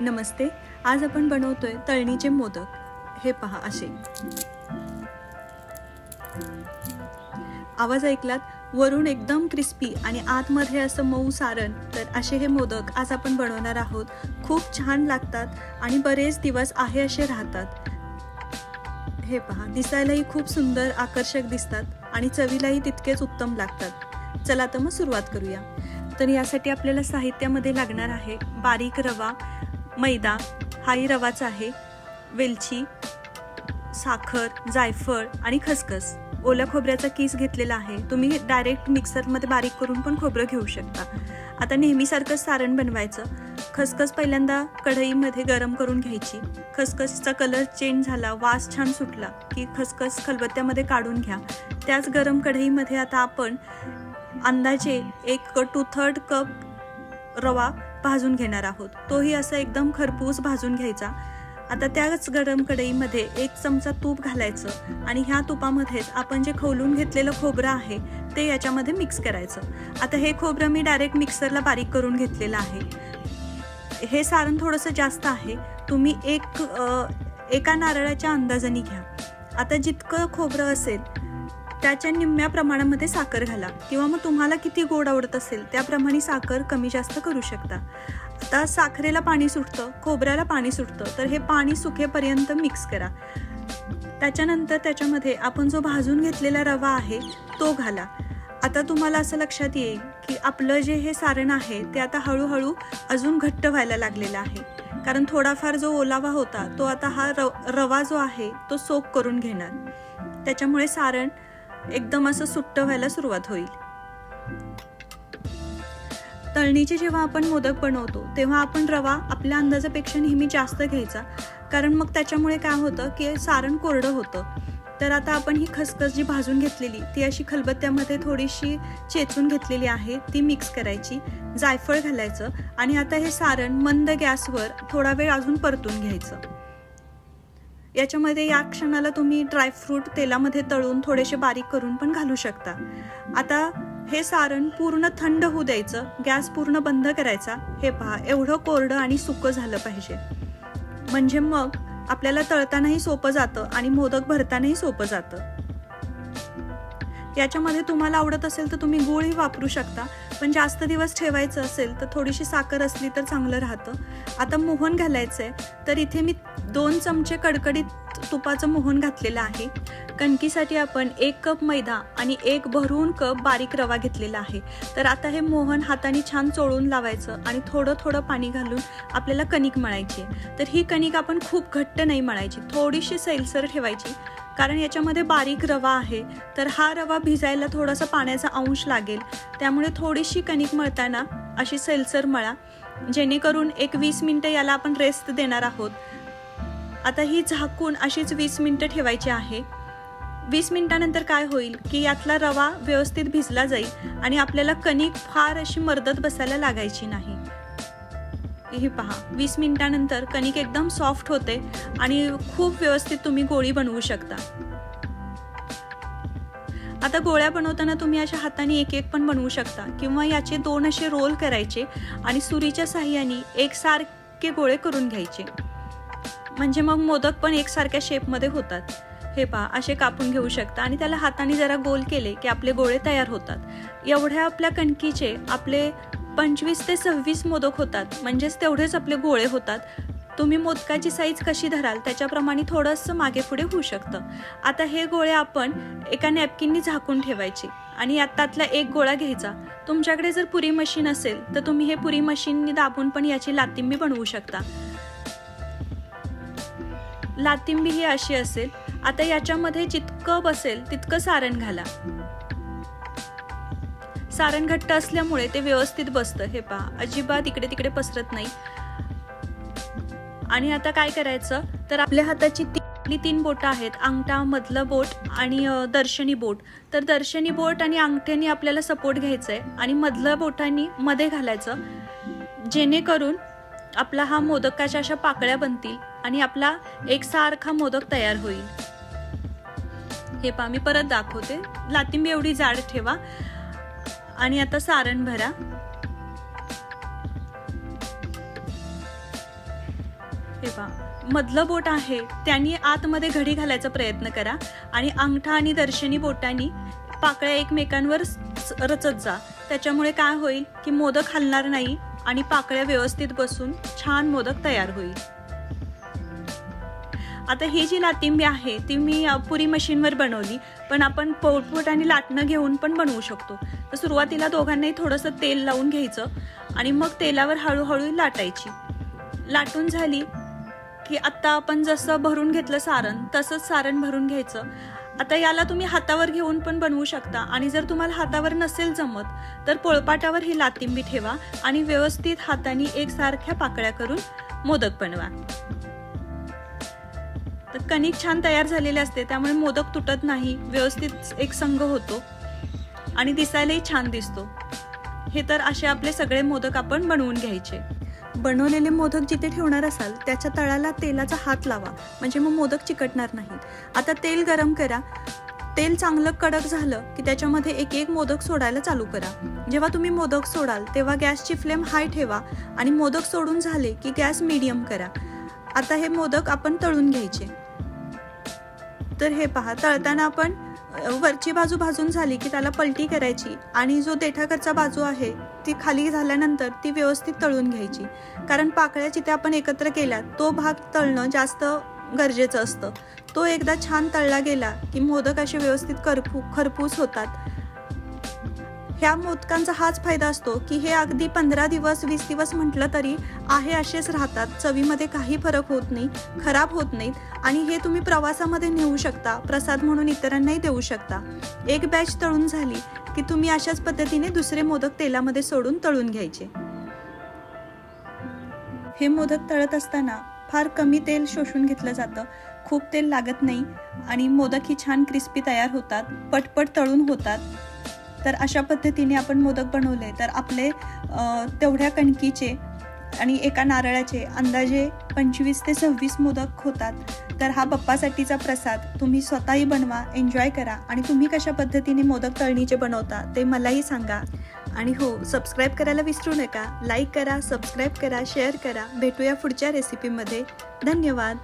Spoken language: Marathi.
नमस्ते. आज आपण बनवतोय तळणीचे मोदक. हे पहा असे. आवाज ऐकलात? वरून एकदम क्रिस्पी आणि आतमध्ये असं मऊ सारण. तर असे हे मोदक आज आपण बनवणार आहोत. खूप छान लागतात आणि बरेच दिवस आहे असे राहतात. हे पहा, दिसायलाही खूप सुंदर आकर्षक दिसतात आणि चवीलाही तितकेच उत्तम लागतात. चला तर मग सुरुवात करूया. तर यासाठी आपल्याला साहित्यामध्ये लागणार आहे बारीक रवा, मैदा, हाही रवाचा आहे, वेलची, साखर, जायफळ आणि खसखस. ओल्या खोबऱ्याचा किस घेतलेला आहे. तुम्ही डायरेक्ट मिक्सरमध्ये बारीक करून पण खोबरं घेऊ शकता. आता नेहमीसारखंच सारण बनवायचं. खसखस पहिल्यांदा कढईमध्ये गरम करून घ्यायची. खसखसचा कलर चेंज झाला, वास छान सुटला की खसखस खलबत्त्यामध्ये काढून घ्या. त्याच गरम कढईमध्ये आता आपण अंदाजे 1/2 कप रवा भाजून घेणार आहोत. तोही असा एकदम खरपूस भाजून घ्यायचा. आता त्याच गरम कढईमध्ये 1 चमचा तूप घालायचं आणि ह्या तुपामध्येच आपण जे खवलून घेतलेलं खोबरं आहे ते याच्यामध्ये मिक्स करायचं. आता हे खोबरं मी डायरेक्ट मिक्सरला बारीक करून घेतलेलं आहे. हे सारण थोडंसं जास्त आहे. तुम्ही एका नारळाच्या अंदाजाने घ्या. आता जितकं खोबरं असेल त्याच्या निम्म्या प्रमाणामध्ये साखर घाला किंवा मग तुम्हाला किती गोड आवडत असेल त्याप्रमाणे साखर कमी जास्त करू शकता. आता साखरेला पाणी सुटतं, खोबऱ्याला पाणी सुटतं, तर हे पाणी सुकेपर्यंत मिक्स करा. त्याच्यानंतर त्याच्यामध्ये आपण जो भाजून घेतलेला रवा आहे तो घाला. आता तुम्हाला असं लक्षात येईल की आपलं जे हे सारण आहे ते आता हळूहळू अजून घट्ट व्हायला लागलेलं आहे. कारण थोडाफार जो ओलावा होता तो आता हा रवा जो आहे तो सोक करून घेणार. त्याच्यामुळे सारण एकदम असं सुट्ट व्हायला सुरुवात होईल. तळणीचे जेव्हा आपण मोदक बनवतो तेव्हा आपण रवा आपल्या अंदाजापेक्षा नेहमी जास्त घ्यायचा. कारण मग त्याच्यामुळे काय होतं की सारण कोरडं होतं. तर आता आपण ही खसखस जी भाजून घेतलेली ती अशी खलबत्त्यामध्ये थोडीशी चेचून घेतलेली आहे ती मिक्स करायची. जायफळ घालायचं आणि आता हे सारण मंद गॅसवर थोडा वेळ अजून परतून घ्यायचं. याच्यामध्ये या क्षणाला तुम्ही ड्रायफ्रूट तेलामध्ये तळून थोडेसे बारीक करून पण घालू शकता. आता हे सारण पूर्ण थंड होऊ द्यायचं. गॅस पूर्ण बंद करायचा. हे पहा, एवढं कोरडं आणि सुकं झालं पाहिजे. म्हणजे मग आपल्याला तळतानाही सोपं जातं आणि मोदक भरतानाही सोपं जातं. याच्यामध्ये तुम्हाला आवडत असेल तर तुम्ही गूळही वापरू शकता, पण जास्त दिवस ठेवायचं असेल तर थोडीशी साखर असली तर चांगलं राहतं. आता मोहन घालायचंय. तर इथे मी 2 चमचे कडकडीत तुपाचं मोहन घातलेलं आहे. कणकीसाठी आपण 1 कप मैदा आणि 1 भरून कप बारीक रवा घेतलेला आहे. तर आता हे मोहन हाताने छान चोळून लावायचं आणि थोडं थोडं पाणी घालून आपल्याला कणिक मळायची. तर ही कणिक आपण खूप घट्ट नाही मळायची, थोडीशी सैलसर ठेवायची. कारण याच्यामध्ये बारीक रवा आहे तर हा रवा भिजायला थोडासा पाण्याचा अंश लागेल. त्यामुळे थोडीशी कणिक मळताना अशी सैलसर मळा, जेणेकरून 20 मिनिटं याला आपण रेस्ट देणार आहोत. आता ही झाकून अशीच 20 मिनिटं ठेवायची आहे. 20 मिनिटानंतर काय होईल की यातला रवा व्यवस्थित भिजला जाईल आणि आपल्याला कणिक फार अशी मर्दत बसायला लागायची नाही. हे पहा, 20 मिनिटानंतर कणिक एकदम सॉफ्ट होते आणि खूप व्यवस्थित तुम्ही गोळी बनवू शकता. आता गोळ्या बनवताना तुम्ही अशा हाताने एक पण बनवू शकता किंवा याचे 2 असे रोल करायचे आणि सुरीच्या साहाय्याने एकसारखे गोळे करून घ्यायचे. म्हणजे मग मोदक पण एकसारख्या शेपमध्ये होतात. हे पहा, असे कापून घेऊ शकता आणि त्याला हाताने जरा गोल केले की आपले गोळे तयार होतात. एवढ्या आपल्या कणकीचे आपले 25 ते 26 मोदक होतात. म्हणजेच तेवढेच आपले गोळे होतात. तुम्ही मोदकाची साईज कशी धराल त्याच्याप्रमाणे थोडंसं मागे पुढे होऊ शकतं. आता हे गोळे आपण एका नॅपकिननी झाकून ठेवायचे आणि त्यातला 1 गोळा घ्यायचा. तुमच्याकडे जर पुरी मशीन असेल तर तुम्ही हे पुरी मशीननी दाबून पण याची लातिंबी बनवू शकता. लातिंबी ही अशी असेल. आता याच्यामध्ये जितकं बसेल तितकं सारण घाला. सारण घट्ट असल्यामुळे ते व्यवस्थित बसतं. हे पहा, अजिबात इकडे तिकडे पसरत नाही. आणि आता काय करायचं तर आपल्या हाताची 3 बोटं आहेत, अंगठा, मधलं बोट आणि दर्शनी बोट. तर दर्शनी बोट आणि अंगठ्याने आपल्याला सपोर्ट घ्यायचा आहे आणि मधलं बोटांनी मध्ये घालायचं, जेणेकरून आपला हा मोदकाच्या अशा पाकळ्या बनतील आणि आपला एकसारखा मोदक तयार होईल. हे पहा, मी परत दाखवते. लातिंबी एवढी जाड ठेवा आणि आता सारण भरा. हे पहा, मधलं बोट आहे त्यांनी आतमध्ये घडी घालायचा प्रयत्न करा आणि अंगठा आणि दर्शनी बोटांनी पाकळ्या एकमेकांवर रचत जा. त्याच्यामुळे काय होईल की मोदक हलणार नाही आणि पाकळ्या व्यवस्थित बसून छान मोदक तयार होईल. आता ही जी लातिंबी आहे ती मी पुरी मशीनवर बनवली, पण आपण पोटपोट आणि लाटणं घेऊन पण बनवू शकतो. तर सुरुवातीला दोघांनाही थोडंसं तेल लावून घ्यायचं आणि मग तेलावर हळूहळू लाटायची. लाटून झाली की आता आपण जसं भरून घेतलं सारण तसंच सारण भरून घ्यायचं. आता याला तुम्ही हातावर घेऊन पण बनवू शकता आणि जर तुम्हाला हातावर नसेल जमत तर पोळपाटावर ही लातिंबी ठेवा आणि व्यवस्थित हाताने एकसारख्या पाकळ्या करून मोदक बनवा. तर कणिक छान तयार झालेले असते त्यामुळे मोदक तुटत नाही, व्यवस्थित एक संघ होतो आणि दिसायलाही छान दिसतो. हे तर असे आपले सगळे मोदक आपण बनवून घ्यायचे. बनवलेले मोदक जिथे ठेवणार असाल त्याच्या तळाला तेलाचा हात लावा, म्हणजे मग मोदक चिकटणार नाहीत. आता तेल गरम करा. तेल चांगलं कडक झालं की त्याच्यामध्ये एक एक मोदक सोडायला चालू करा. जेव्हा तुम्ही मोदक सोडाल तेव्हा गॅसची फ्लेम हाय ठेवा आणि मोदक सोडून झाले की गॅस मीडियम करा. आता हे मोदक आपण तळून घ्यायचे. तर हे पहा, तळताना आपण वरची बाजू भाजून झाली की त्याला पलटी करायची आणि जो देठाकडचा बाजू आहे ती खाली झाल्यानंतर ती व्यवस्थित तळून घ्यायची. कारण पाकळ्या जिथे आपण एकत्र केल्या तो भाग तळणं जास्त गरजेचं असतं. तो एकदा छान तळला गेला की मोदक असे व्यवस्थित खरपूस होतात. ह्या मोदकांचा हाच फायदा असतो की हे अगदी 15 दिवस 20 दिवस म्हटलं तरी आहे असेच राहतात. चवीमध्ये काही फरक होत नाही, खराब होत नाहीत आणि हे तुम्ही प्रवासामध्ये नेऊ शकता, प्रसाद म्हणून इतरांनाही देऊ शकता. एक बॅच तळून झाली की तुम्ही अशाच पद्धतीने दुसरे मोदक तेलामध्ये सोडून तळून घ्यायचे. हे मोदक तळत असताना फार कमी तेल शोषून घेतलं जातं, खूप तेल लागत नाही आणि मोदक ही छान क्रिस्पी तयार होतात, पटपट तळून होतात. तर अशा पद्धतीने आपण मोदक बनवले तर आपले तेवढ्या कणकीचे आणि एका नारळाचे अंदाजे 25 ते 26 मोदक होतात. तर हा बाप्पासाठीचा प्रसाद तुम्ही स्वतःही बनवा, एन्जॉय करा आणि तुम्ही कशा पद्धतीने मोदक तळणीचे बनवता ते मलाही सांगा. आणि हो, सबस्क्राईब करायला विसरू नका. लाईक करा, सबस्क्राईब करा, शेअर करा. भेटूया पुढच्या रेसिपीमध्ये. धन्यवाद.